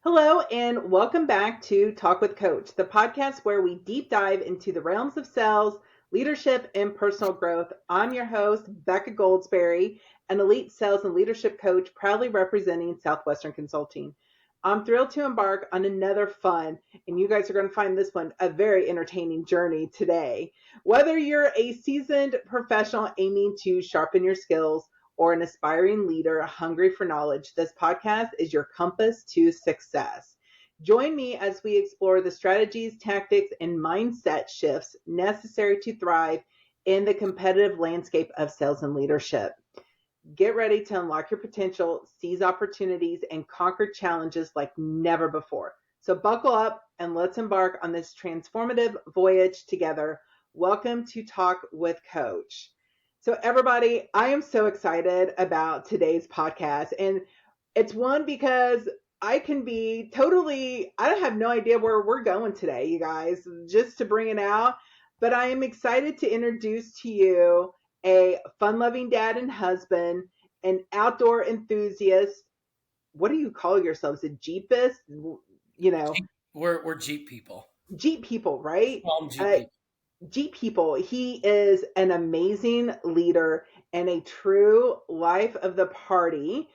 Hello, and welcome back to Talk with Coach, the podcast where we deep dive into the realms of sales, leadership, and personal growth. I'm your host, Becca Goldsberry, an elite sales and leadership coach proudly representing Southwestern Consulting. I'm thrilled to embark on another fun, and you guys are going to find this one a very entertaining journey today. Whether you're a seasoned professional aiming to sharpen your skills, or an aspiring leader hungry for knowledge, this podcast is your compass to success. Join me as we explore the strategies, tactics, and mindset shifts necessary to thrive in the competitive landscape of sales and leadership. Get ready to unlock your potential, seize opportunities, and conquer challenges like never before. So buckle up and let's embark on this transformative voyage together. Welcome to Talk with Coach. So everybody, I am so excited about today's podcast. And it's one because I have no idea where we're going today, you guys, just to bring it out. But I am excited to introduce to you a fun-loving dad and husband, an outdoor enthusiast. What do you call yourselves? A Jeepist? You know, We're Jeep people. Jeep people, right? Jeep people. Jeep people. He is an amazing leader and a true life of the party.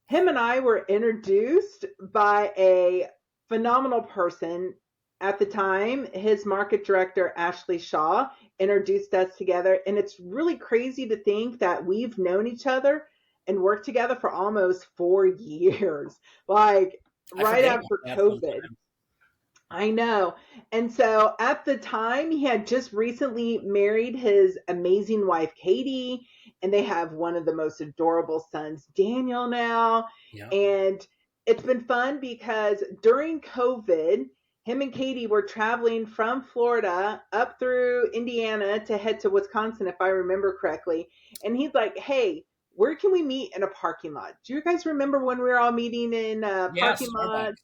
Him and I were introduced by a phenomenal person at the time. His market director, Ashley Shaw, introduced us together. And it's really crazy to think that we've known each other and worked together for almost 4 years, like right after COVID. I know. And so at the time, he had just recently married his amazing wife, Katie, and they have one of the most adorable sons, Daniel, now. Yeah. And it's been fun because during COVID, him and Katie were traveling from Florida up through Indiana to head to Wisconsin, if I remember correctly. And he's like, hey, where can we meet in a parking lot? Do you guys remember when we were all meeting in parking lots?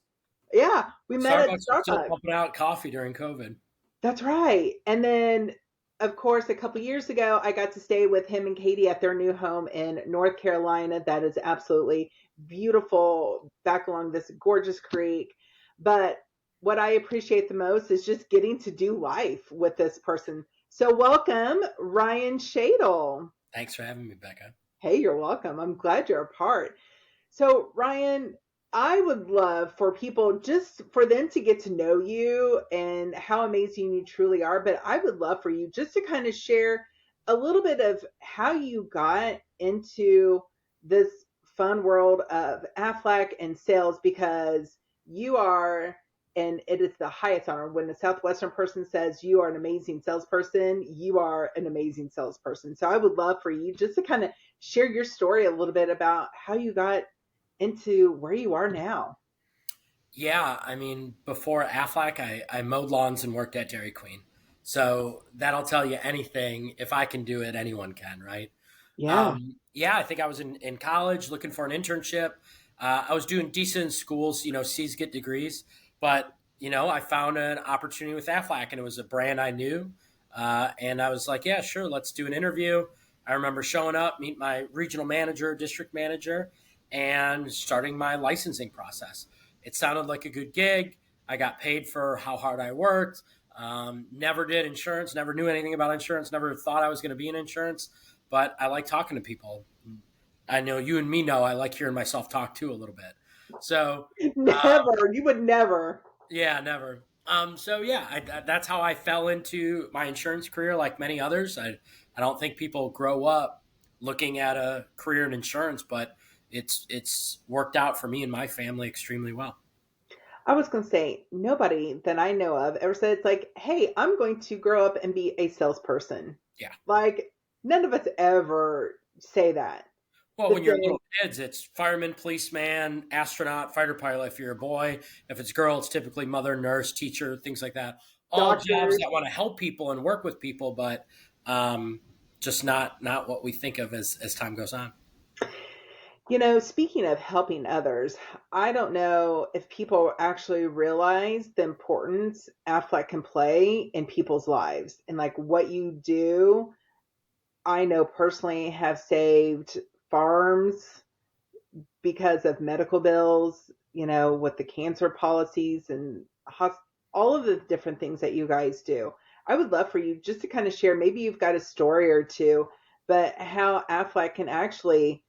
Yeah, we met at Starbucks was still Starbucks. pumping out coffee during COVID. That's right. And then, of course, a couple years ago, I got to stay with him and Katie at their new home in North Carolina. That is absolutely beautiful back along this gorgeous creek. But what I appreciate the most is just getting to do life with this person. So welcome, Ryan Shadle. Thanks for having me, Becca. Hey, you're welcome. I'm glad you're a part. So, Ryan, I would love for people just for them to get to know you and how amazing you truly are. But I would love for you just to kind of share a little bit of how you got into this fun world of Aflac and sales, because you are, and it is the highest honor when a Southwestern person says you are an amazing salesperson, you are an amazing salesperson. So I would love for you just to kind of share your story a little bit about how you got into where you are now. Yeah, I mean, before Aflac, I mowed lawns and worked at Dairy Queen. So that'll tell you anything. If I can do it, anyone can, right? Yeah. Yeah, I think I was in college looking for an internship. I was doing decent in schools, C's get degrees. But, I found an opportunity with Aflac, and it was a brand I knew. And I was like, yeah, sure, let's do an interview. I remember showing up, meet my regional manager, district manager, and starting my licensing process. It sounded like a good gig. I got paid for how hard I worked. Never did insurance, never knew anything about insurance, never thought I was going to be in insurance, but I like talking to people. I know you and me know I like hearing myself talk too a little bit. So Never, you would never. yeah, never. That's how I fell into my insurance career. Like many others, I don't think people grow up looking at a career in insurance, but it's worked out for me and my family extremely well. I was going to say, nobody that I know of ever said it's like, hey, I'm going to grow up and be a salesperson. Yeah. Like, none of us ever say that. Well, The when you're thing, little kids, it's fireman, policeman, astronaut, fighter pilot if you're a boy. If it's a girl, it's typically mother, nurse, teacher, things like that. All jobs doctors. that want to help people and work with people, but just not what we think of as time goes on. Speaking of helping others, I don't know if people actually realize the importance Affleck can play in people's lives and like what you do. I know personally have saved farms because of medical bills, with the cancer policies and all of the different things that you guys do. I would love for you just to kind of share, maybe you've got a story or two, but how Aflac can actually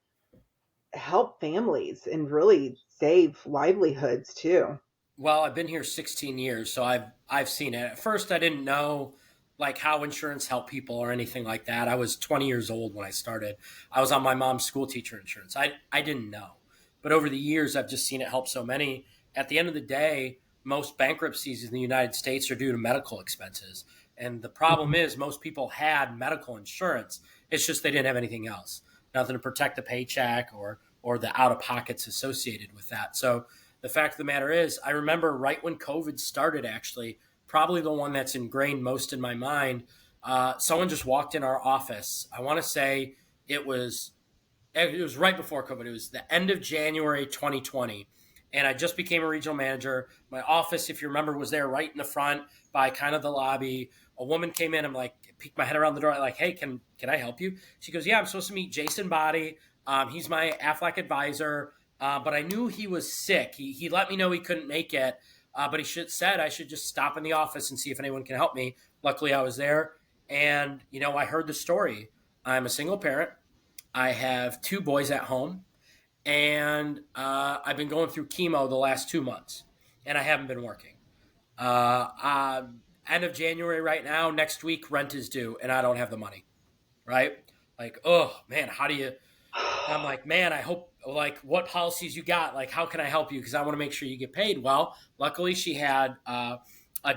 help families and really save livelihoods too. Well, I've been here 16 years, so I've seen it. At first, I didn't know like how insurance helped people or anything like that. I was 20 years old when I started. I was on my mom's school teacher insurance. I didn't know. But over the years, I've just seen it help so many. At the end of the day, most bankruptcies in the United States are due to medical expenses. And the problem Mhm. is most people had medical insurance. It's just they didn't have anything else. Nothing to protect the paycheck or the out of pockets associated with that. So the fact of the matter is, I remember right when COVID started, actually, probably the one that's ingrained most in my mind. Someone just walked in our office. I want to say it was it was right before COVID. It was the end of January 2020. And I just became a regional manager. My office, if you remember, was there right in the front by kind of the lobby. A woman came in. I'm like, peeked my head around the door. I'm like, hey, can I help you? She goes, yeah, I'm supposed to meet Jason Body. He's my Aflac advisor. But I knew he was sick. He let me know he couldn't make it. But he said I should just stop in the office and see if anyone can help me. Luckily, I was there. And, I heard the story. I'm a single parent. I have two boys at home, and I've been going through chemo the last 2 months, and I haven't been working. End of January right now, next week, rent is due, and I don't have the money, right? Like, oh, man, how do you I'm like, man, I hope, like, what policies you got? Like, how can I help you? Because I want to make sure you get paid. Well, luckily, she had a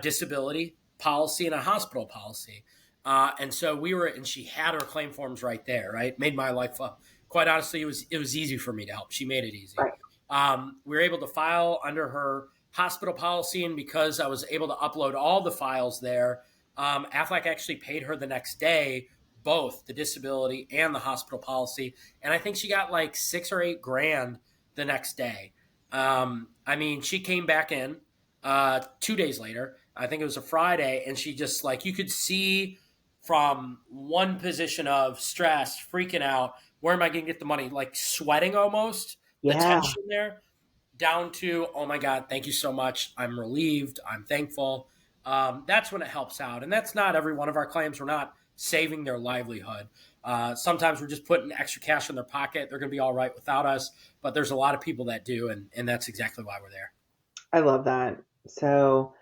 disability policy and a hospital policy. And so and she had her claim forms right there, right? Made my life, quite honestly, it was easy for me to help. She made it easy. Right. We were able to file under her hospital policy. And because I was able to upload all the files there, Aflac actually paid her the next day both the disability and the hospital policy. And I think she got like 6 or 8 grand the next day. I mean, she came back in 2 days later. I think it was a Friday. And she just like, you could see from one position of stress, freaking out, where am I going to get the money? Like sweating almost, the Yeah, tension there, down to, oh my God, thank you so much. I'm relieved. I'm thankful. That's when it helps out. And that's not every one of our claims. We're not saving their livelihood. Sometimes we're just putting extra cash in their pocket. They're going to be all right without us. But there's a lot of people that do. And that's exactly why we're there. I love that. So,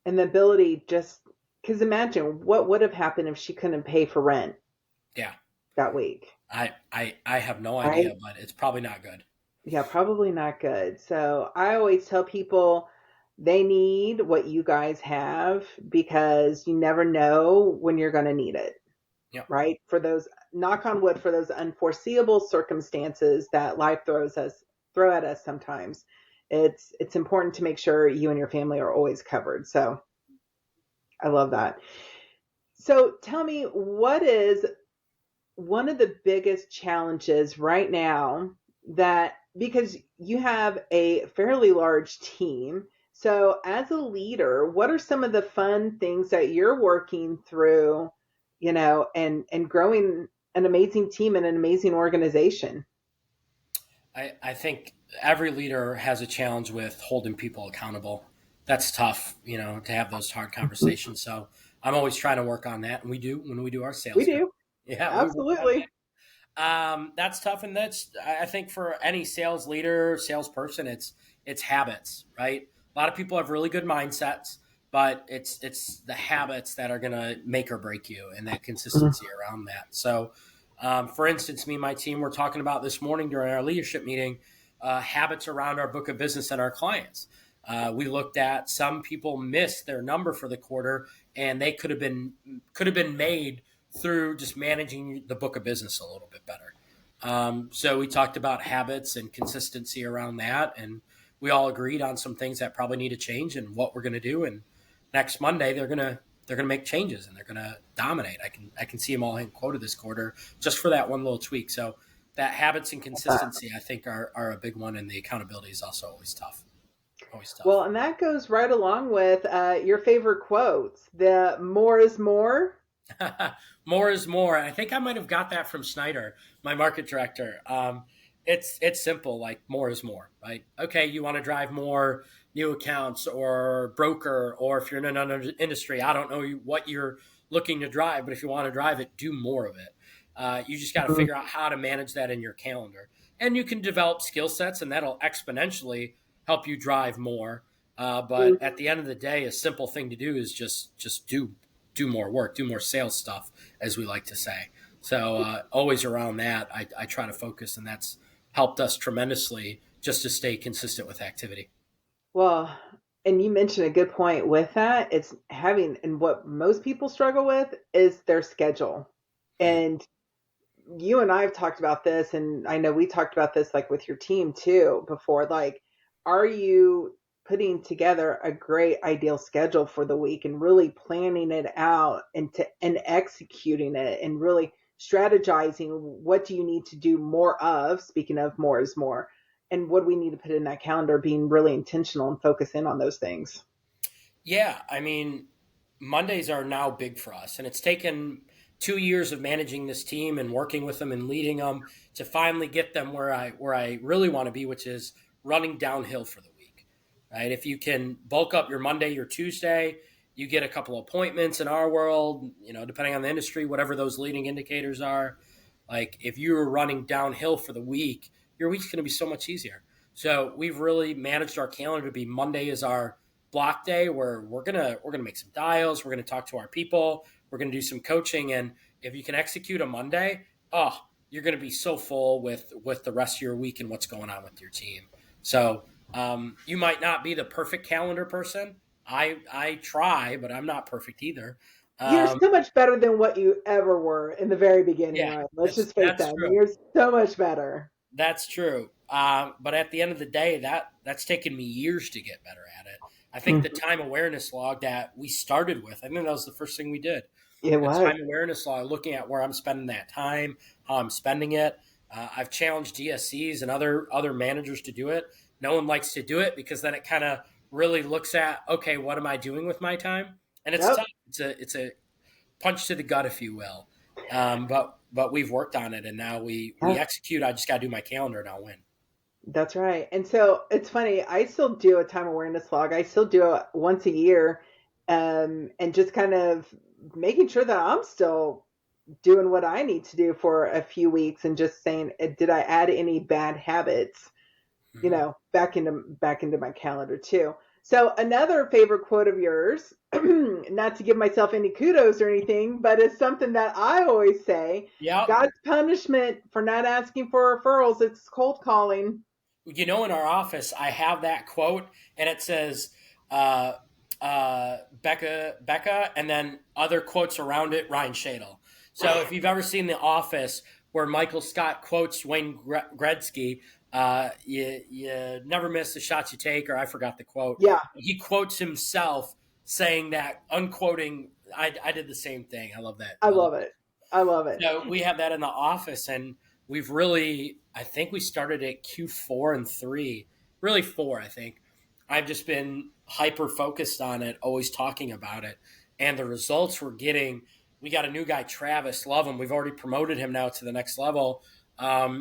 and the ability just because imagine what would have happened if she couldn't pay for rent Yeah. that week, I have no right? idea, but it's probably not good. Yeah, probably not good. So I always tell people they need what you guys have because you never know when you're going to need it, Yeah. right? For those, knock on wood, for those unforeseeable circumstances that life throw at us sometimes. It's important to make sure you and your family are always covered. So I love that. So tell me, what is one of the biggest challenges right now, that because you have a fairly large team, so as a leader, what are some of the fun things that you're working through, and growing an amazing team and an amazing organization? I think every leader has a challenge with holding people accountable. That's tough, to have those hard conversations. So I'm always trying to work on that. And we do when we do our We sales. do. Yeah, we work on Absolutely. that's tough, and that's I think for any sales leader, salesperson, it's habits, right? A lot of people have really good mindsets, but it's the habits that are going to make or break you, and that Mhm. consistency around that. So, for instance, me and my team were talking about this morning during our leadership meeting habits around our book of business and our clients. We looked at some people missed their number for the quarter, and they could have been made through just managing the book of business a little bit better. So we talked about habits and consistency around that, and we all agreed on some things that probably need to change and what we're going to do. And next Monday, they're gonna make changes and they're gonna dominate. I can see them all hitting quota this quarter just for that one little tweak. So that habits and consistency, I think, are a big one, and the accountability is also always tough. Always Well, tough. and that goes right along with your favorite quotes. The more is more. More is more. I think I might have got that from Snyder, my market director. It's simple. Like more is more, right? Okay, you want to drive more new accounts or broker, or if you're in another industry, I don't know what you're looking to drive, but if you want to drive it, do more of it. You just got to Mhm. figure out how to manage that in your calendar, and you can develop skill sets, and that'll exponentially help you drive more. But at the end of the day, a simple thing to do is just do more work, do more sales stuff, as we like to say. So always around that, I try to focus, and that's helped us tremendously just to stay consistent with activity. Well, and you mentioned a good point with that. It's having, and what most people struggle with is their schedule. Mm. And you and I have talked about this, and I know we talked about this like with your team too before. Like, are you putting together a great ideal schedule for the week and really planning it out and executing it and really strategizing what do you need to do more of? Speaking of more is more, and what do we need to put in that calendar? Being really intentional and focus in on those things. Yeah, I mean, Mondays are now big for us, and it's taken 2 years of managing this team and working with them and leading them to finally get them where I really want to be, which is running downhill for the week. Right? If you can bulk up your Monday, your Tuesday, you get a couple appointments in our world, depending on the industry, whatever those leading indicators are. Like if you're running downhill for the week, your week's going to be so much easier. So we've really managed our calendar to be Monday is our block day where we're gonna make some dials, we're gonna talk to our people, we're gonna do some coaching, and if you can execute a Monday, oh, you're gonna be so full with the rest of your week and what's going on with your team. So you might not be the perfect calendar person. I try, but I'm not perfect either. You're Um, so much better than what you ever were in the very beginning, yeah, right? Let's that's just face that's that. I mean, true. you're so much better. That's true. But at the end of the day, that's taken me years to get better at it. I think the Mhm. time awareness log that we started with, I think that was the first thing we did. It The was. time awareness log, looking at where I'm spending that time, how I'm spending it. I've challenged DSCs and other managers to do it. No one likes to do it because then it kind of really looks at, okay, what am I doing with my time? And it's Yep. tough. It's a punch to the gut, if you will. But we've worked on it, and now we Yeah, execute. I just got to do my calendar, and I'll win. that's right. And so it's funny. I still do a time awareness log. I still do it once a year, and just kind of making sure that I'm still doing what I need to do for a few weeks, and just saying, did I add any bad habits? Mhm. Back into my calendar too. So another favorite quote of yours, not to give myself any kudos or anything, but it's something that I always say: Yep. God's punishment for not asking for referrals, it's cold calling. In our office, I have that quote, and it says, uh, Becca, and then other quotes around it, Ryan Shadle. So if you've ever seen The Office, where Michael Scott quotes Wayne Gretzky, you never miss the shots you take, or I forgot the quote. Yeah, He quotes himself saying that, unquoting. I did the same thing. I love that. I I love love it. I love it. so we have that in the office, and we've really, I think we started at Q4 and three, really four, I think. I've just been hyper focused on it, always talking about it. And the results we're getting, we got a new guy, Travis, love him. We've already promoted him now to the next level.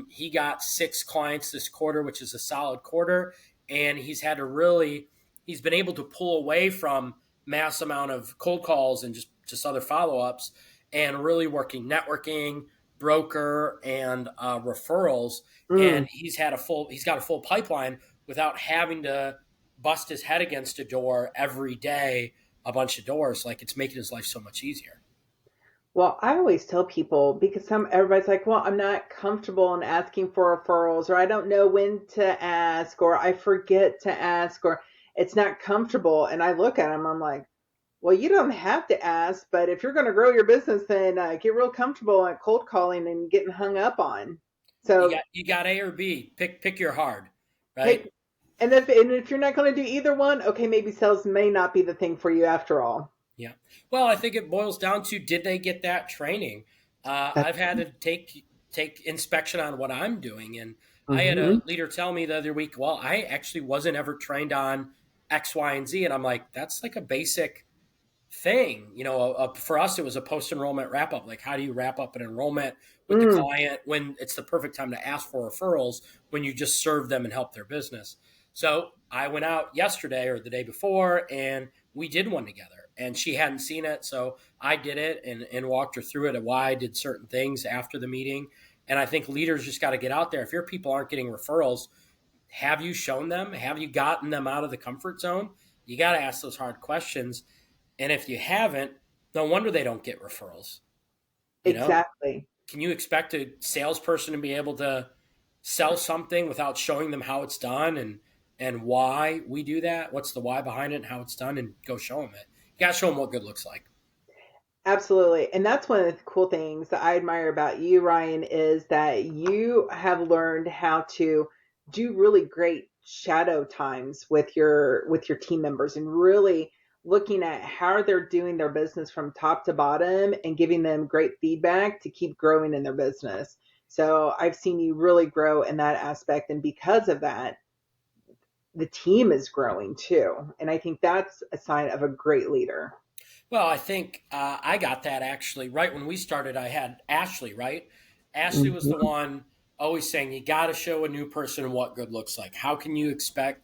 He got 6 clients this quarter, which is a solid quarter. And he's been able to pull away from mass amount of cold calls and just other follow ups and really working networking, broker, and referrals. And Mm. he's got a full pipeline without having to bust his head against a door every day, a bunch of doors. Like it's making his life so much easier. Well, I always tell people because everybody's like, well, I'm not comfortable in asking for referrals, or I don't know when to ask, or I forget to ask, or it's not comfortable. And I look at them, I'm like, well, you don't have to ask, but if you're going to grow your business, then get real comfortable at cold calling and getting hung up on. You So got you got A or B. Pick your hard, right? pick, and if you're not going to do either one, okay, maybe sales may not be the thing for you after all. Yeah. Well, I think it boils down to, did they get that training? That's I've had to take inspection on what I'm doing, and I had a hmm leader tell me the other week, well, I actually wasn't ever trained on X, Y, and Z, and I'm like, that's like a basic thing. For us, it was a post enrollment wrap up. Like, how do you wrap up an enrollment with the Mm, client when it's the perfect time to ask for referrals when you just serve them and help their business? So I went out yesterday or the day before and we did one together, and she hadn't seen it. So I did it and walked her through it and why I did certain things after the meeting. And I think leaders just got to get out there. If your people aren't getting referrals, have you shown them? Have you gotten them out of the comfort zone? You got to ask those hard questions. And if you haven't, no wonder they don't get referrals. You know, exactly. can you expect a salesperson to be able to sell something without showing them how it's done and why we do that? What's the why behind it and how it's done, and go show them it. You got to show them what good looks like. Absolutely. And that's one of the cool things that I admire about you, Ryan, is that you have learned how to do really great shadow times with your team members and really looking at how they're doing their business from top to bottom and giving them great feedback to keep growing in their business. So I've seen you really grow in that aspect. And because of that, the team is growing too. And I think that's a sign of a great leader. Well, I think I got that actually right when we started. I had Ashley, right? Ashley was the Mhm. one always saying, you got to show a new person what good looks like. How can you expect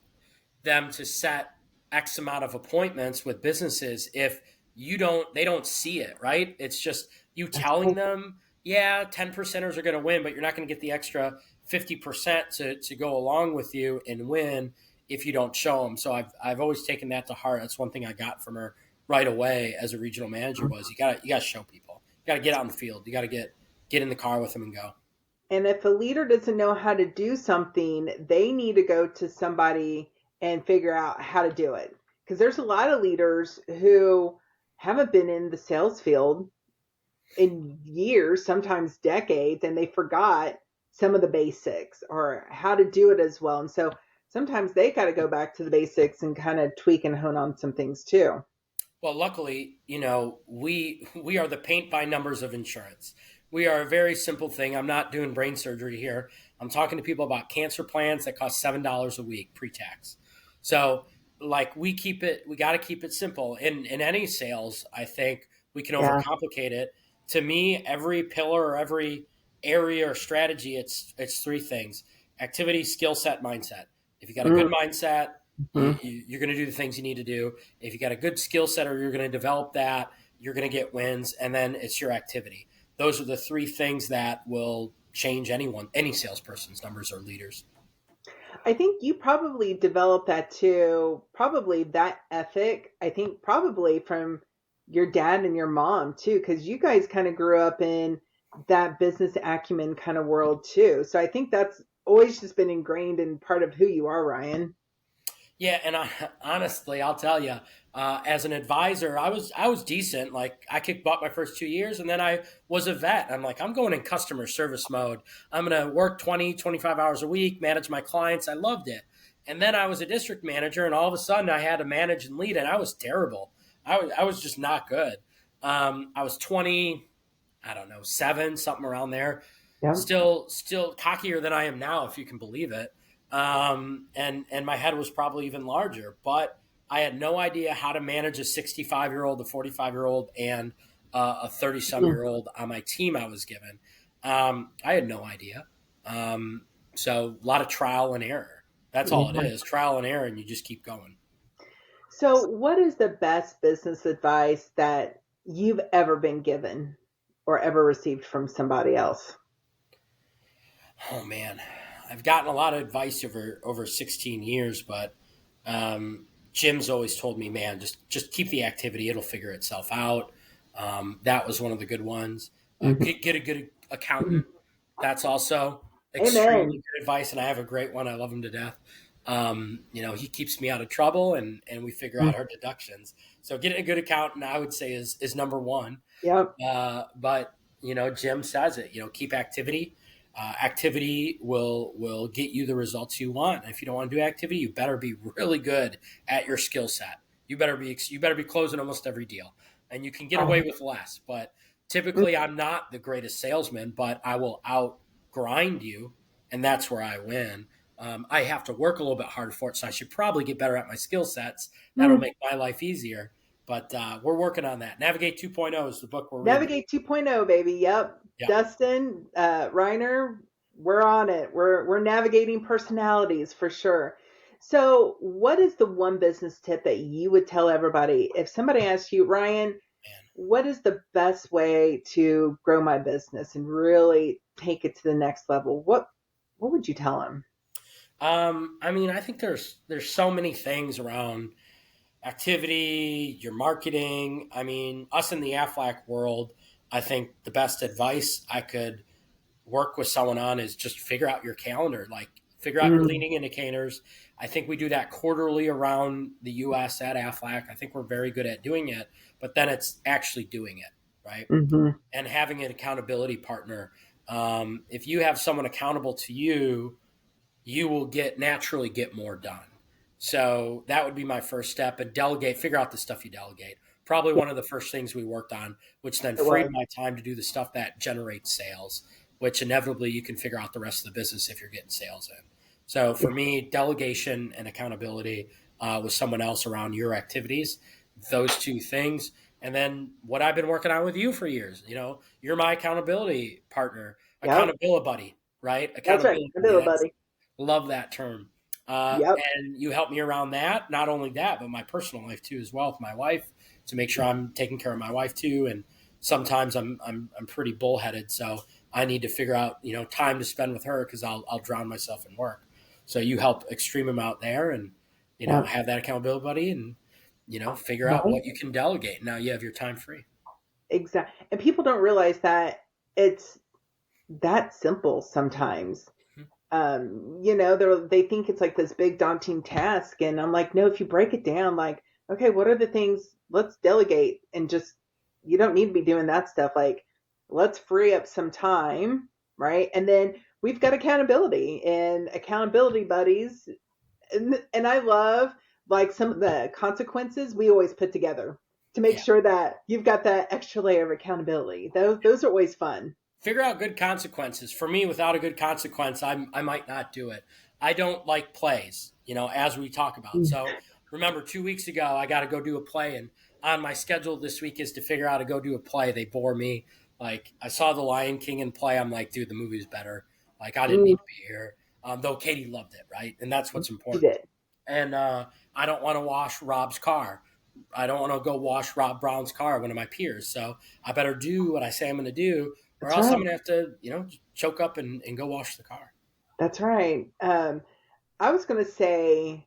them to set X amount of appointments with businesses if they don't see it, right? It's just you That's telling right. them, yeah, 10 percenters are going to win, but you're not going to get the extra 50% to go along with you and win if you don't show them. So I've always taken that to heart. That's one thing I got from her right away as a regional manager was you got to show people. You got to get out in the field. You got to get in the car with them and go. And if a leader doesn't know how to do something, they need to go to somebody and figure out how to do it. Because there's a lot of leaders who haven't been in the sales field in years, sometimes decades, and they forgot some of the basics or how to do it as well. And so sometimes they got to go back to the basics and kind of tweak and hone on some things too. Well, luckily, we are the paint by numbers of insurance. We are a very simple thing. I'm not doing brain surgery here. I'm talking to people about cancer plans that cost $7 a week pre-tax. So, like, we got to keep it simple. In any sales, I think we can Yeah. overcomplicate it. To me, every pillar or every area or strategy, it's three things: activity, skill set, mindset. If you got a good mindset, Mm-hmm. you're going to do the things you need to do. If you got a good skill set or you're going to develop that, you're going to get wins. And then it's your activity. Those are the three things that will change any salesperson's numbers or leaders. I think you probably developed that too, probably that ethic. I think probably from your dad and your mom too, because you guys kind of grew up in that business acumen kind of world too. So I think that's always just been ingrained in part of who you are, Ryan. Yeah, and honestly, I'll tell you, as an advisor, I was decent. Like, I kicked butt my first 2 years, and then I was a vet. I'm like, I'm going in customer service mode. I'm going to work 20, 25 hours a week, manage my clients. I loved it. And then I was a district manager, and all of a sudden I had to manage and lead, and I was terrible. I was just not good. I was 20, I don't know, seven, something around there. Yeah. Still cockier than I am now, if you can believe it. And my head was probably even larger, but I had no idea how to manage a 65-year-old, a 45-year-old, and a 30-some-year-old on my team I was given. I had no idea. So a lot of trial and error. That's all it Yeah. is, trial and error, and you just keep going. So, what is the best business advice that you've ever been given or ever received from somebody else? Oh man, I've gotten a lot of advice over 16 years, but Jim's always told me, man, just keep the activity; it'll figure itself out. That was one of the good ones. Mhm. Get a good accountant. That's also extremely Amen. good advice, and I have a great one. I love him to death. He keeps me out of trouble, and we figure out our deductions. So getting a good accountant, I would say, is number one. Yep. But Jim says it. Keep activity. Activity will get you the results you want. And if you don't want to do activity, you better be really good at your skill set. You better be closing almost every deal, and you can get away with less. But typically, I'm not the greatest salesman, but I will out grind you, and that's where I win. I have to work a little bit harder for it, so I should probably get better at my skill sets. That'll Mhm. make my life easier. But we're working on that. Navigate 2.0 is the book we're reading. Navigate 2.0, baby. Yep. Yeah. Dustin, Reiner, we're on it. We're navigating personalities for sure. So, what is the one business tip that you would tell everybody if somebody asks you, Ryan, what is the best way to grow my business and really take it to the next level? What would you tell them? I mean, I think there's so many things around activity, your marketing. I mean, us in the Aflac world, I think the best advice I could work with someone on is just figure out your calendar, like figure out your Mm, leading indicators. I think we do that quarterly around the US at Aflac. I think we're very good at doing it, but then it's actually doing it, right? hmm And having an accountability partner. If you have someone accountable to you, you will naturally get more done. So that would be my first step. And delegate, figure out the stuff you delegate. Probably Yeah, one of the first things we worked on, which then it freed was. my time to do the stuff that generates sales, which inevitably you can figure out the rest of the business if you're getting sales in. So for me, delegation and accountability with someone else around your activities, those two things. And then what I've been working on with you for years, you're my accountability partner, Yep. accountability buddy, right? That's right. Accountability I buddy. do it, That's buddy. love that term. Yep. And you help me around that. Not only that, but my personal life too, as well, with my wife, to make sure I'm taking care of my wife too. And sometimes I'm pretty bullheaded, so I need to figure out time to spend with her because I'll drown myself in work. So you help extreme amount there, and Yep. have that accountability buddy, and figure out Right. what you can delegate. Now you have your time free. Exactly. And people don't realize that it's that simple sometimes. They think it's like this big daunting task. And I'm like, no, if you break it down, like, okay, what are the things? Let's delegate and just, you don't need to be doing that stuff. Like, let's free up some time, right? And then we've got accountability and accountability buddies. And I love like some of the consequences we always put together to make Yeah. sure that you've got that extra layer of accountability. Those are always fun. Figure out good consequences. For me, without a good consequence, I might not do it. I don't like plays, as we talk about. Mm, So remember, 2 weeks ago, I got to go do a play, and on my schedule this week is to figure out how to go do a play. They bore me. Like I saw The Lion King in play. I'm like, dude, the movie's better. Like I didn't need mm, to be here. Though Katie loved it, right? And that's what's you important. did. And I don't want to wash Rob's car. I don't want to go wash Rob Brown's car, one of my peers. So I better do what I say I'm going to do, or That's else I'm right. going to have to, choke up and go wash the car. That's right. I was going to say,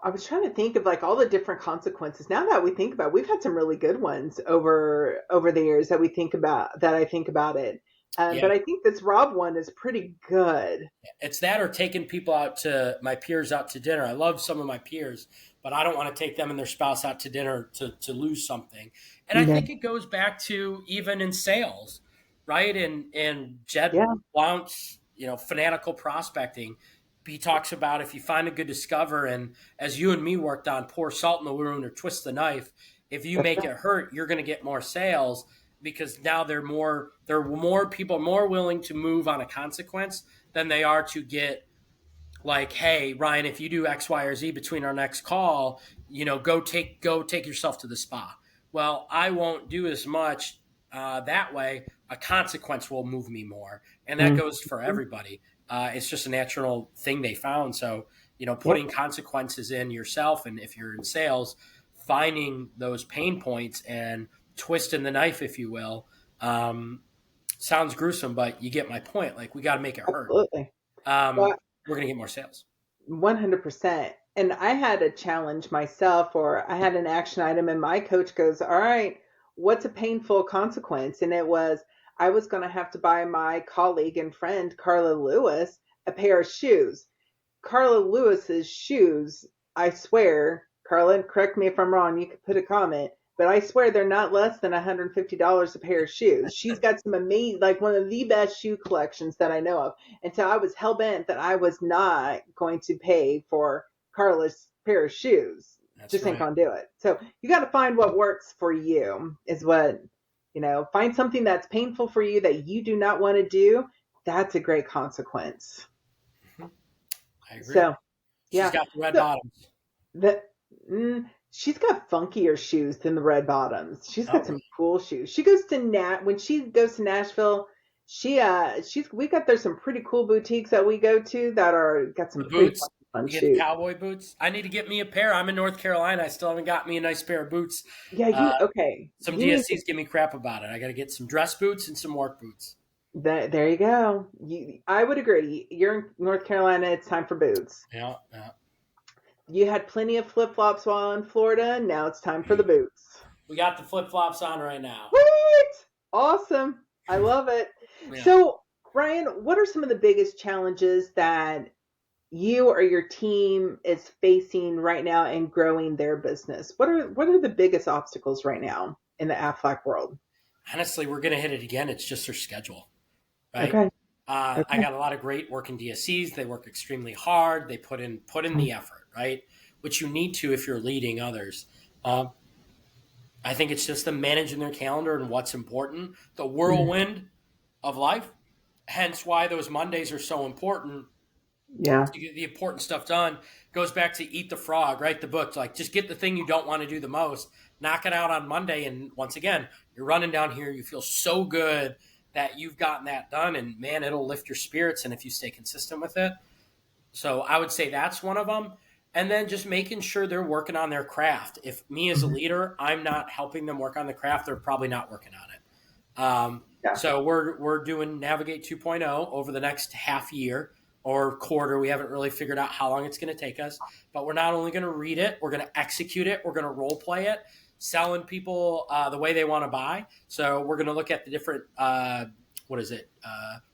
I was trying to think of like all the different consequences. Now that we think about, it, we've had some really good ones over the years that we think about. That I think about it, Yeah. but I think this Rob one is pretty good. It's that or taking people out to my peers out to dinner. I love some of my peers, but I don't want to take them and their spouse out to dinner to lose something. And I Yeah, think it goes back to even in sales, right? And Jed yeah, Blount's, fanatical prospecting. He talks about if you find a good discover, and as you and me worked on, pour salt in the wound or twist the knife. If you that's make right. it hurt, you're going to get more sales because now there are more people more willing to move on a consequence than they are to get like, hey, Ryan, if you do X, Y, or Z between our next call, go take yourself to the spa. Well, I won't do as much that way. A consequence will move me more, and that Mm, goes for everybody. It's just a natural thing they found. So yep, putting consequences in yourself, and if you're in sales, finding those pain points and twisting the knife, if you will. Sounds gruesome, but you get my point. Like we got to make it hurt. absolutely. Um, Well, we're gonna get more sales. 100%. And I had a challenge myself, or I had an action item, and my coach goes, all right, what's a painful consequence? And it was, I was going to have to buy my colleague and friend, Carla Lewis, a pair of shoes. Carla Lewis's shoes, I swear, Carla, correct me if I'm wrong, you could put a comment, but I swear they're not less than $150 a pair of shoes. She's got some amazing, like one of the best shoe collections that I know of. And so I was hell bent that I was not going to pay for Carla's pair of shoes. That's Just ain't right. gonna do it. So you got to find what works for you, is what, find something that's painful for you that you do not want to do. That's a great consequence. Mhm. I agree. So, She's yeah. got the red So, bottoms. the, mm, she's got funkier shoes than the red bottoms. She's got Oh, some cool shoes. She goes to when she goes to Nashville, she's we got there's some pretty cool boutiques that we go to that are got some the pretty boots. fun You get the shoes. cowboy boots. I need to get me a pair. I'm in North Carolina. I still haven't got me a nice pair of boots. Yeah, Uh, okay. some You need to DSCs give me crap about it. I got to get some dress boots and some work boots. there you go. I would agree. You're in North Carolina, it's time for boots. Yeah, yeah. You had plenty of flip-flops while in Florida, now it's time for the boots. We got the flip flops on right now. What? Awesome. I love it. Yeah. So, Ryan, what are some of the biggest challenges that you or your team is facing right now in growing their business? What are the biggest obstacles right now in the Aflac world? Honestly, we're going to hit it again. It's just their schedule, right? Okay. I Okay. got a lot of great working DSCs. They work extremely hard. They put in the effort, right? Which you need to if you're leading others. Um, I think it's just them managing their calendar and what's important. The Mm, whirlwind of life. Hence why those Mondays are so important yeah. to get the important stuff done. Goes back to Eat the Frog, right? The book, like just get the thing you don't want to do the most, knock it out on Monday, and once again, you're running down here. You feel so good that you've gotten that done, and man, it'll lift your spirits. And if you stay consistent with it, so I would say that's one of them. And then just making sure they're working on their craft. If me as a Mhm. leader, I'm not helping them work on the craft, they're probably not working on it. Yeah. So we're doing Navigate 2.0 over the next half year or quarter. We haven't really figured out how long it's going to take us, but we're not only going to read it, we're going to execute it, we're going to role play it, selling people the way they want to buy. So we're going to look at the different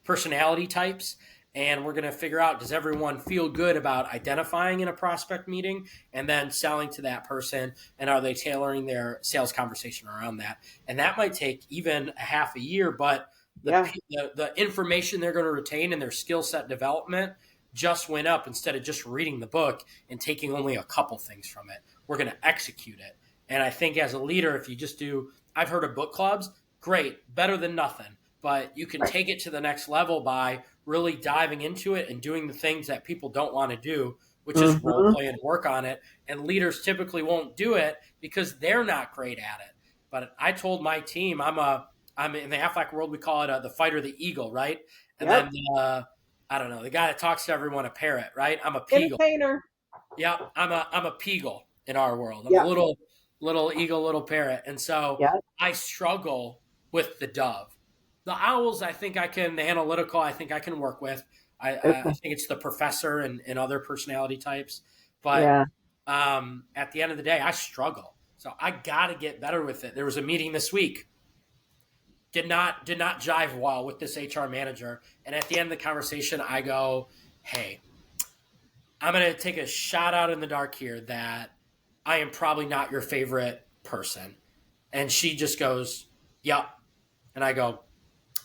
personality types, and we're going to figure out, does everyone feel good about identifying in a prospect meeting and then selling to that person, and are they tailoring their sales conversation around that? And that might take even a half a year, but Yeah. the information they're going to retain in their skill set development just went up. Instead of just reading the book and taking only a couple things from it, we're going to execute it. And I think as a leader, if you just do, I've heard of book clubs, great, better than nothing, but you can Right. take it to the next level by really diving into it and doing the things that people don't want to do, which is role Hmm. play and work on it. And leaders typically won't do it because they're not great at it. But I told my team, I'm in the Aflac world, we call it the fighter, the eagle, right? And then Yep. I don't know, the guy that talks to everyone, a parrot, right? I'm a peagle. Entertainer. Yeah, I'm a peagle in our world. I'm a Yep. little eagle, little parrot, and so Yep. I struggle with the dove. The owls, I think I can. The analytical, I think I can work with. I Okay. think it's the professor and other personality types, but Yeah. at the end of the day, I struggle. So I got to get better with it. There was a meeting this week. Did not jive well with this HR manager, and at the end of the conversation, I go, "Hey, I'm going to take a shot out in the dark here that I am probably not your favorite person." And she just goes, "Yep." And I go,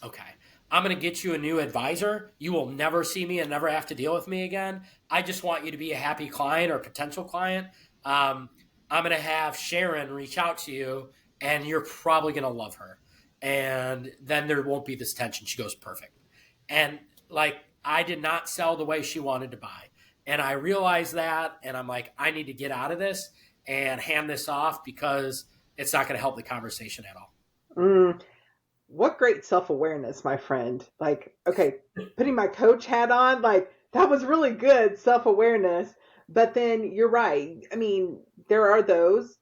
"Okay. I'm going to get you a new advisor. You will never see me and never have to deal with me again. I just want you to be a happy client or potential client. Um, I'm going to have Sharon reach out to you, and you're probably going to love her. And then there won't be this tension." She goes, "Perfect." And like, I did not sell the way she wanted to buy. And I realized that. And I'm like, I need to get out of this and hand this off because it's not going to help the conversation at all. Mm, what great self-awareness, my friend. Like, okay, putting my coach hat on, like that was really good self-awareness. But then you're right. I mean, there are those,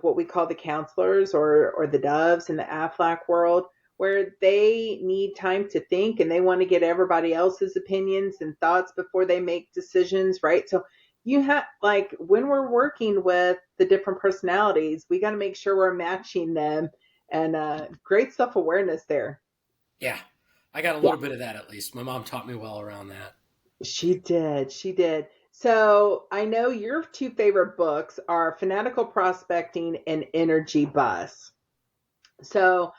what we call the counselors or the doves in the Aflac world where they need time to think and they want to get everybody else's opinions and thoughts before they make decisions, right? So you have like when we're working with the different personalities, we got to make sure we're matching them and great self awareness there. Yeah. I got a Yeah, little bit of that at least. My mom taught me well around that. she did. She did. So I know your two favorite books are Fanatical Prospecting and Energy Bus. So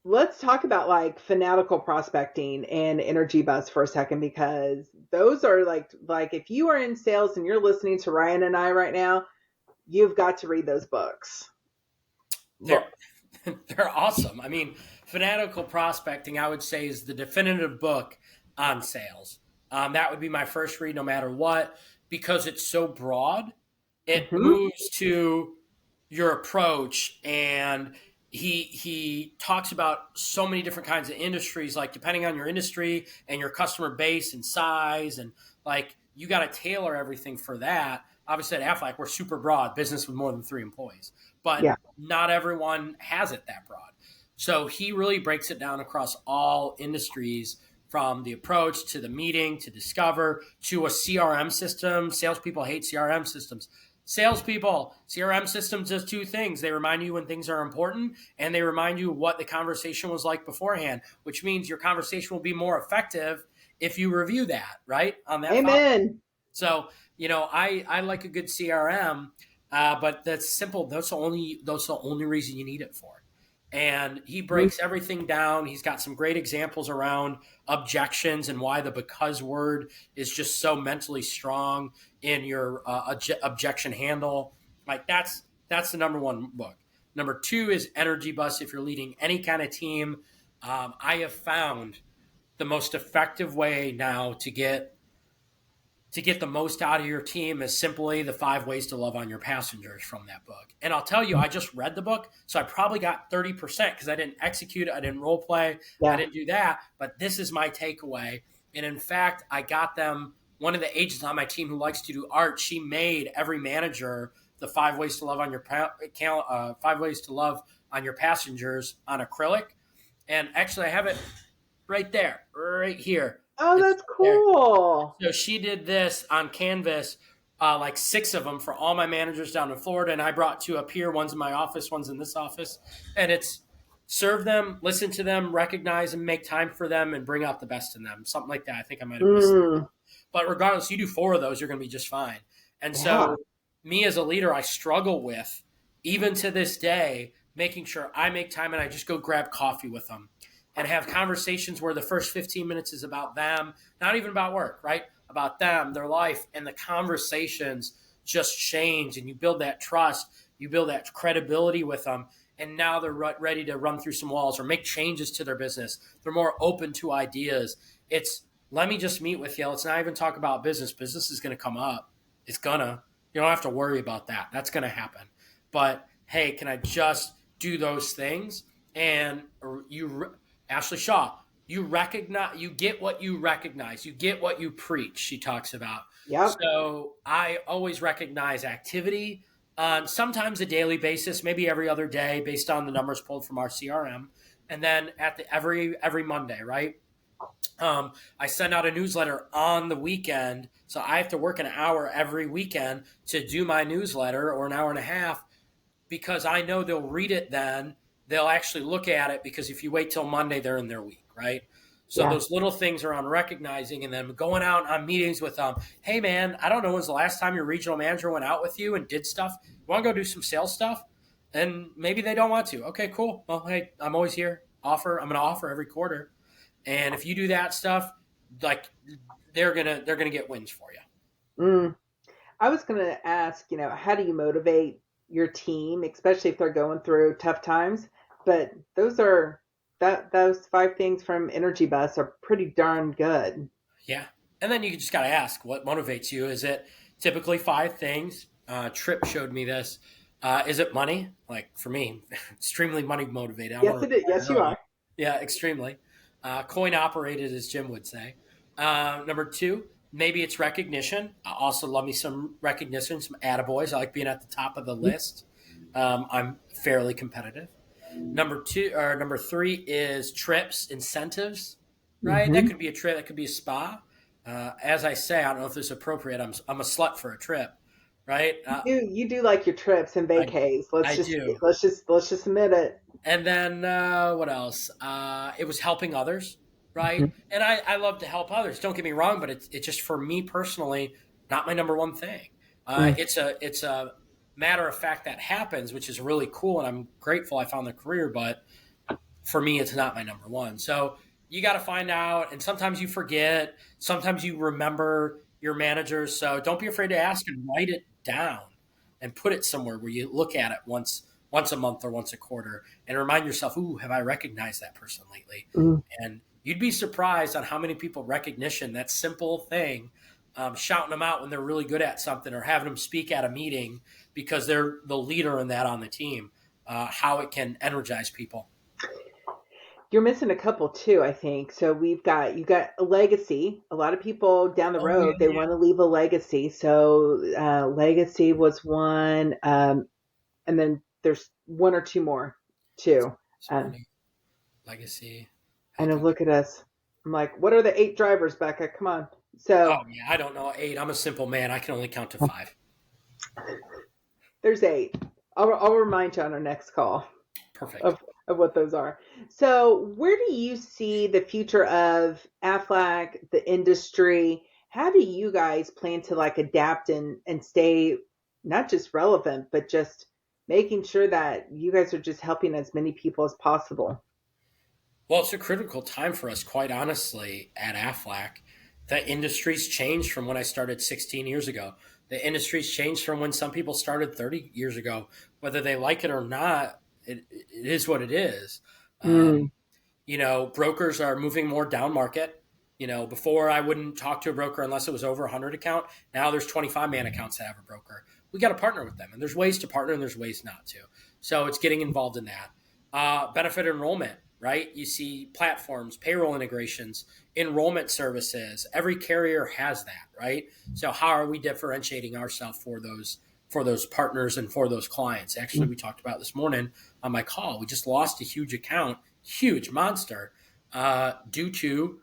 let's talk about like fanatical prospecting and energy bus for a second because those are like if you are in sales and you're listening to Ryan and I right now, you've got to read those books. They're Look, they're awesome. I mean, Fanatical Prospecting, I would say, is the definitive book on sales. That would be my first read, no matter what, because it's so broad. It Mm-hmm. moves to your approach, and he talks about so many different kinds of industries, like depending on your industry and your customer base and size, and like you got to tailor everything for that. Obviously at Aflac we're super broad, business with more than 3 employees, but Yeah. not everyone has it that broad. So he really breaks it down across all industries, from the approach to the meeting to discover to a CRM system. Salespeople hate CRM systems. Salespeople, CRM systems does two things. They remind you when things are important, and they remind you what the conversation was like beforehand, which means your conversation will be more effective if you review that, right? On that follow. Amen. So, I like a good CRM, but that's simple. That's the only reason you need it for. And he Mhm. breaks everything down. He's got some great examples around objections and why the because word is just so mentally strong in your objection handle. Like that's the number one book. Number two is Energy Bus. If you're leading any kind of team, I have found the most effective way now to get the most out of your team is simply the 5 ways to love on your passengers from that book. And I'll tell you, I just read the book, so I probably got 30% because I didn't execute it, I didn't role play, I Yeah. didn't do that. But this is my takeaway. And in fact, I got them, one of the agents on my team who likes to do art, she made every manager the 5 ways to love on your 5 ways to love on your passengers on acrylic. And actually, I have it right there, right here. Oh, It's that's there. cool. So she did this on canvas, like 6 of them for all my managers down in Florida, and I brought 2 up here. One's in my office, one's in this office, and it's serve them, listen to them, recognize and make time for them, and bring out the best in them. Something like that. I think I might have missed. Mm, But regardless, you do 4 of those, you're going to be just fine. And yeah. so, me as a leader, I struggle with, even to this day, making sure I make time and I just go grab coffee with them and have conversations where the first 15 minutes is about them, not even about work, right? About them, their life, and the conversations just change, and you build that trust, you build that credibility with them. And now they're ready to run through some walls or make changes to their business. They're more open to ideas. It's let me just meet with you. Let's not even talk about business. Business is going to come up. It's gonna. You don't have to worry about that. That's going to happen. But hey, can I just do those things? And Ashley Shaw, you recognize, you get what you recognize, you get what you preach. She talks about. Yep. So I always recognize activity on sometimes a daily basis, maybe every other day, based on the numbers pulled from our CRM, and then at every Monday, right? I send out a newsletter on the weekend, so I have to work an hour every weekend to do my newsletter, or an hour and a half, because I know they'll read it then. They'll actually look at it, because if you wait till Monday, they're in their week, right? So Yeah. those little things are on recognizing, and then going out on meetings with them. Hey man, I don't know when's the last time your regional manager went out with you and did stuff. You want to go do some sales stuff? And maybe they don't want to. Okay, cool. Well, hey, I'm always here. I'm going to offer every quarter. And if you do that stuff, like they're gonna get wins for you. Mm. I was going to ask, how do you motivate your team, especially if they're going through tough times? But those 5 things from Energy Bus are pretty darn good. Yeah. And then you just got to ask, what motivates you? Is it typically 5 things? Tripp showed me this. Is it money? Like for me, extremely money motivated. I want Yes, to it is. retire Yes, you early. are. Yeah, extremely. Coin operated, as Jim would say. Number 2, maybe it's recognition. I also love me some recognition, some attaboys. I like being at the top of the list. I'm fairly competitive. Number 3 is trips, incentives, right? That Mm-hmm. could be a trip, that could be a spa. As I say, I don't know if this is appropriate. I'm a slut for a trip, right? You do like your trips and I vacays. Let's I just do. let's just admit it. And then what else? It was helping others, right? Mhm. And I love to help others. Don't get me wrong, but it's just, for me personally, not my number one thing. Mm. It's a matter of fact that happens, which is really cool, and I'm grateful I found the career. But for me, it's not my number one. So you got to find out, and sometimes you forget, sometimes you remember your managers. So don't be afraid to ask and write it down and put it somewhere where you look at it once a month or once a quarter, and remind yourself, ooh, have I recognized that person lately? Mm. And you'd be surprised on how many people recognition, that simple thing, shouting them out when they're really good at something, or having them speak at a meeting because they're the leader in that on the team, how it can energize people. You're missing a couple too, I think. So you got a legacy. A lot of people down the Oh, yeah, road, they yeah. want to leave a legacy. So legacy was one, and then there's one or two more too. It's Um, funny. Legacy. I I know. think. Look at us. I'm like, what are the 8 drivers, Becca? Come on. Oh So yeah, I don't know 8. I'm a simple man. I can only count to 5. there's 8. I'll remind you on our next call Perfect. of what those are. So, where do you see the future of Aflac, the industry? How do you guys plan to like adapt and stay not just relevant, but just making sure that you guys are just helping as many people as possible? Well, it's a critical time for us, quite honestly, at Aflac. The industry's changed from when I started 16 years ago. The industry's changed from when some people started 30 years ago. Whether they like it or not, it is what it is. Mm, Um, brokers are moving more down market. Before I wouldn't talk to a broker unless it was over 100 account. Now there's 25-man accounts that have a broker. We got to partner with them, and there's ways to partner and there's ways not to. So it's getting involved in that. Benefit enrollment, right? You see platforms, payroll integrations, enrollment services. Every carrier has that, right? So how are we differentiating ourselves for those partners and for those clients? Actually, we talked about this morning on my call. We just lost a huge account, huge monster, due to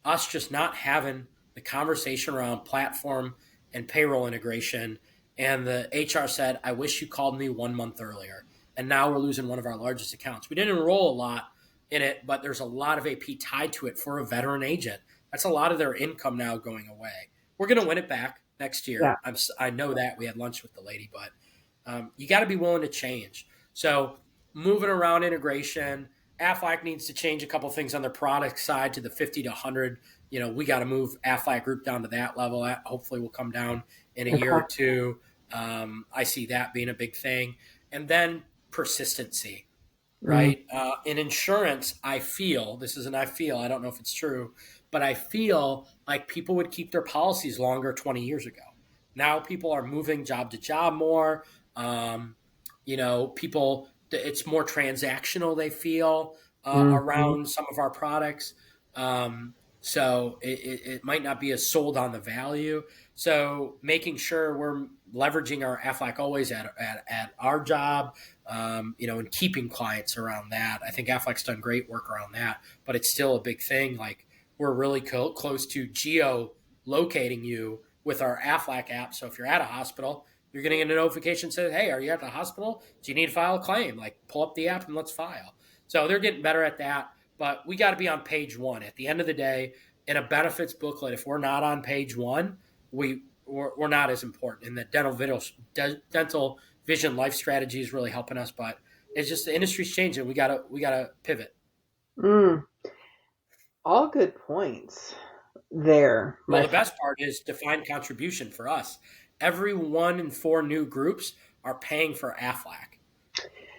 us just not having the conversation around platform and payroll integration. And the HR said, I wish you called me 1 month earlier. And now we're losing one of our largest accounts. We didn't enroll a lot in it, but there's a lot of AP tied to it for a veteran agent. That's a lot of their income now going away. We're going to win it back next yeah. year. I know that. We had lunch with the lady, but you got to be willing to change. So moving around integration, Aflac needs to change a couple things on their product side to the 50 to 100. We got to move Aflac Group down to that level. That hopefully will come down in a year or Okay. two. I see that being a big thing. And then persistency, Mm, right? In insurance, I feel, this is an I feel, I don't know if it's true, but I feel like people would keep their policies longer 20 years ago. Now people are moving job to job more. People, it's more transactional, they feel, mhm, around some of our products. So it might not be as sold on the value. So making sure we're leveraging our Aflac always at our job, and keeping clients around that. I think Aflac's done great work around that, but it's still a big thing. Like we're really close to geo locating you with our Aflac app. So if you're at a hospital, you're getting a notification says, "Hey, are you at the hospital? Do you need to file a claim?" Like pull up the app and let's file. So they're getting better at that, but we got to be on page one. At the end of the day, in a benefits booklet, if we're not on page one, we're not as important. And the dental vision life strategy is really helping us, but it's just the industry's changing. We gotta pivot. mm. All good points there, Well, my the friend. best part is defined contribution for us. Every 1 in 4 new groups are paying for Aflac.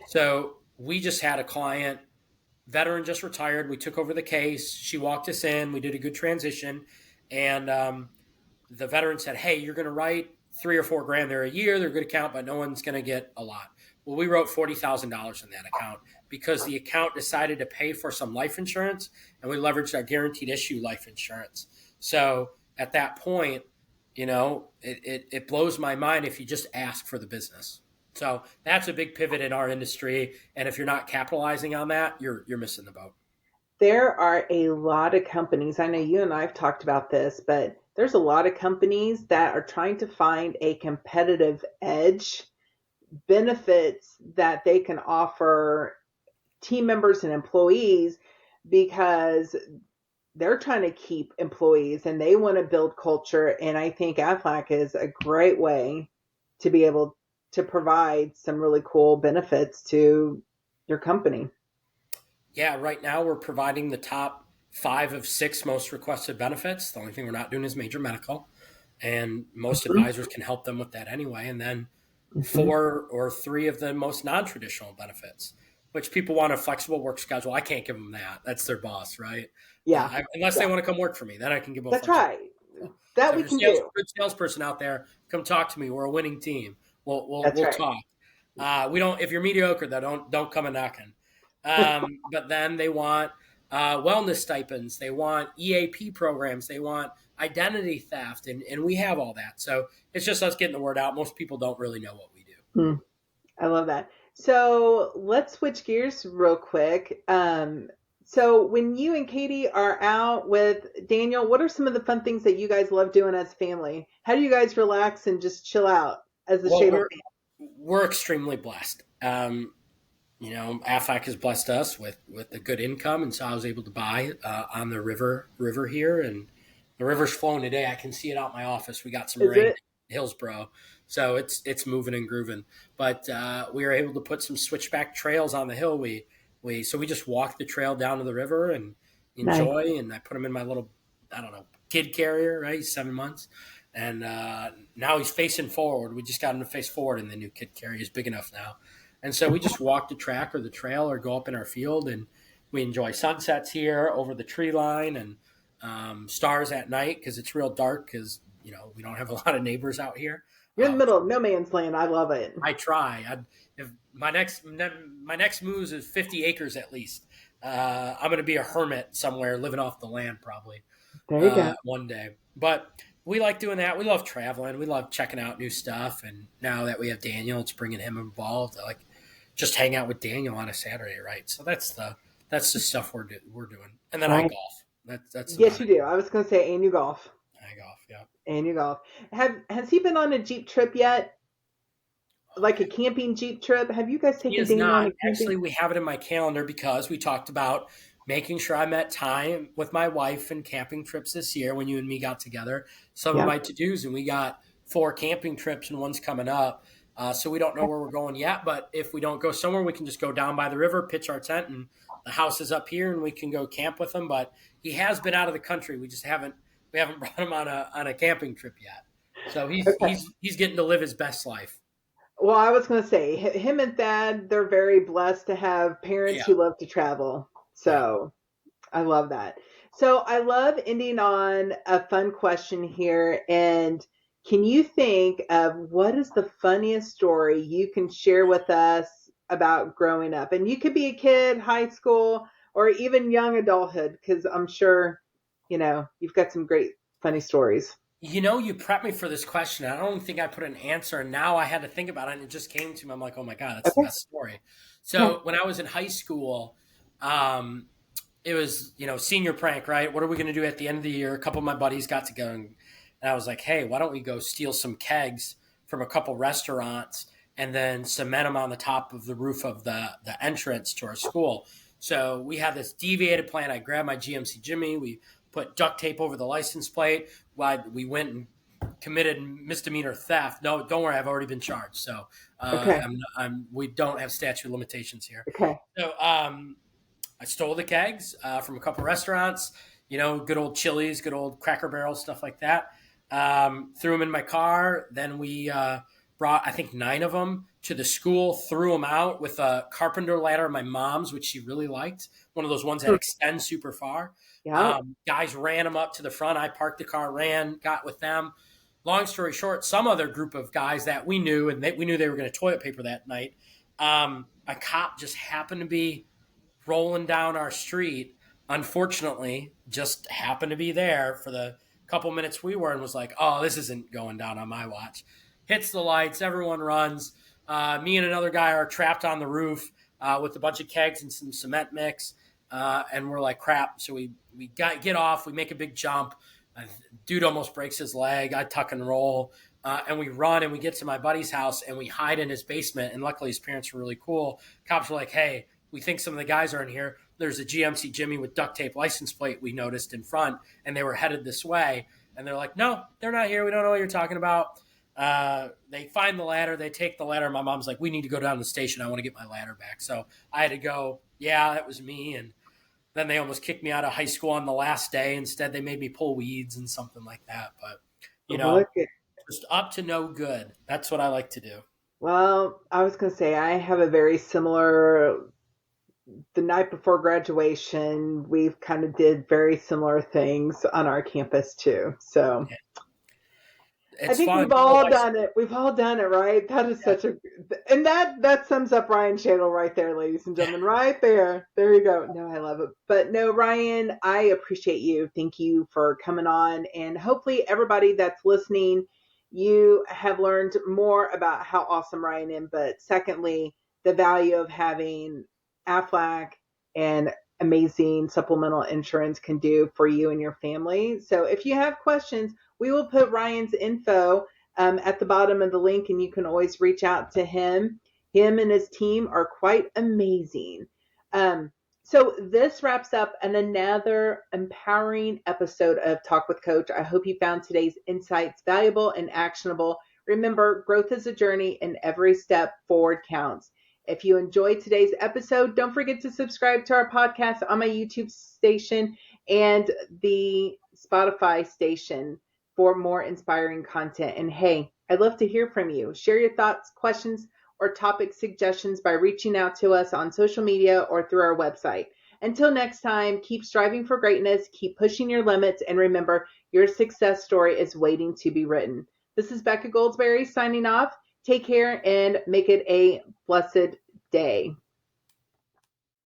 So we just had a client, veteran just retired. We took over the case. She walked us in. We did a good transition, and the veteran said, "Hey, you're going to write 3 or 4 grand there a year. They're a good account, but no one's going to get a lot." Well, we wrote $40,000 in that account because the account decided to pay for some life insurance, and we leveraged our guaranteed issue life insurance. So at that point, it blows my mind if you just ask for the business. So that's a big pivot in our industry, and if you're not capitalizing on that, you're missing the boat. There are a lot of companies. I know you and I have talked about this, but there's a lot of companies that are trying to find a competitive edge, benefits that they can offer team members and employees because they're trying to keep employees and they want to build culture. And I think Aflac is a great way to be able to provide some really cool benefits to your company. Yeah, right now we're providing the top 5 of 6 most requested benefits. The only thing we're not doing is major medical, and most Mhm, advisors can help them with that anyway. And then mhm. 4 or 3 of the most non-traditional benefits, which people want a flexible work schedule. I can't give them that. That's their boss, right? Yeah, Unless they yeah, want to come work for me, then I can give them that's flexible. right. That So we if can you're do. good salesperson out there, come talk to me. We're a winning team. That's We'll right. talk. We don't. If you're mediocre, though, don't come a knocking. But then they want wellness stipends. They want EAP programs. They want identity theft, and we have all that. So it's just us getting the word out. Most people don't really know what we do. Hmm. I love that. So let's switch gears real quick. So when you and Katie are out with Daniel, what are some of the fun things that you guys love doing as a family? How do you guys relax and just chill out as a Well, Shadle we're extremely blessed. Aflac has blessed us with a good income, and so I was able to buy on the river here, and the river's flowing today. I can see it out my office. We got some fan? Is rain it? in Hillsboro, so it's moving and grooving. But we were able to put some switchback trails on the hill. We just walk the trail down to the river and Nice. enjoy. And I put him in my little, I don't know, kid carrier. Right, he's 7 months. And now he's facing forward. We just got him to face forward in the new kid carrier. He's big enough now. And so we just walk the track or the trail or go up in our field, and we enjoy sunsets here over the tree line and stars at night because it's real dark because, we don't have a lot of neighbors out here. You're in the middle of no man's land. I love it. I try. If my next move is 50 acres at least. I'm going to be a hermit somewhere living off the land probably There you go. one day. But we like doing that. We love traveling. We love checking out new stuff. And now that we have Daniel, it's bringing him involved. Like just hang out with Daniel on a Saturday, right? So that's the stuff we're doing. And then I Right. golf. That's Yes, about you it. do. I was going to say, and you golf. I golf. Yeah. And you golf. Has he been on a Jeep trip yet? Like a camping Jeep trip? Have you guys He taken is Daniel on not. a camping? Actually, we have it in my calendar because we talked about making sure I met time with my wife and camping trips this year when you and me got together. Some of Yeah. my to dos, and we got 4 camping trips and one's coming up. So we don't know where we're going yet, but if we don't go somewhere, we can just go down by the river, pitch our tent, and the house is up here, and we can go camp with him. But he has been out of the country. We haven't brought him on a camping trip yet. So he's Okay. he's he's getting to live his best life. Well, I was going to say, him and Thad, they're very blessed to have parents Yeah, who love to travel. yeah. So I love that. So I love ending on a fun question here. And can you think of what is the funniest story you can share with us about growing up? And you could be a kid, high school, or even young adulthood, because I'm sure, you've got some great funny stories. You prepped me for this question. I don't think I put an answer, and now I had to think about it, and it just came to me. I'm like, oh my God, that's the Okay. best story. Yeah. So when I was in high school, um, it was, senior prank, right? What are we going to do at the end of the year? A couple of my buddies got together, and I was like, hey, why don't we go steal some kegs from a couple restaurants and then cement them on the top of the roof of the entrance to our school? So we had this deviated plan. I grabbed my GMC Jimmy. We put duct tape over the license plate. We went and committed misdemeanor theft. No, don't worry, I've already been charged. So Okay. we don't have statute of limitations here. Okay. So I stole the kegs from a couple restaurants, good old Chili's, good old Cracker Barrel, stuff like that. Threw them in my car. Then we brought, I think, 9 of them to the school, threw them out with a carpenter ladder, my mom's, which she really liked, one of those ones that extend super far. Yeah. Guys ran them up to the front. I parked the car, ran, got with them. Long story short, some other group of guys that we knew, and we knew they were going to toilet paper that night. A cop just happened to be rolling down our street, unfortunately, just happened to be there for the couple minutes we were and was like, oh, this isn't going down on my watch. Hits the lights, everyone runs. Me and another guy are trapped on the roof with a bunch of kegs and some cement mix. And we're like, crap. So we get off, we make a big jump. Dude almost breaks his leg. I tuck and roll. And we run and we get to my buddy's house and we hide in his basement. And luckily his parents were really cool. Cops were like, hey, we think some of the guys are in here. There's a GMC Jimmy with duct tape license plate we noticed in front, and they were headed this way. And they're like, no, they're not here. We don't know what you're talking about. They find the ladder. They take the ladder. My mom's like, we need to go down to the station. I want to get my ladder back. So I had to go, yeah, that was me. And then they almost kicked me out of high school on the last day. Instead, they made me pull weeds and something like that. But, Look at just up to no good. That's what I like to do. Well, I was going to say I have a very similar the night before graduation, we've kind of did very similar things on our campus too. So I It's think fun. we've all done it. We've all done it, right? That is Yeah. such a, and that sums up Ryan Channel right there, ladies and gentlemen, right there. There you go. No, I love it. But no, Ryan, I appreciate you. Thank you for coming on, and hopefully everybody that's listening, you have learned more about how awesome Ryan is. But secondly, the value of having Aflac and amazing supplemental insurance can do for you and your family. So if you have questions, we will put Ryan's info at the bottom of the link, and you can always reach out to him. Him and his team are quite amazing. So this wraps up another empowering episode of Talk with Coach. I hope you found today's insights valuable and actionable. Remember, growth is a journey, and every step forward counts. If you enjoyed today's episode, don't forget to subscribe to our podcast on my YouTube station and the Spotify station for more inspiring content. And hey, I'd love to hear from you. Share your thoughts, questions, or topic suggestions by reaching out to us on social media or through our website. Until next time, keep striving for greatness, keep pushing your limits, and remember, your success story is waiting to be written. This is Becca Goldsberry signing off. Take care and make it a blessed day.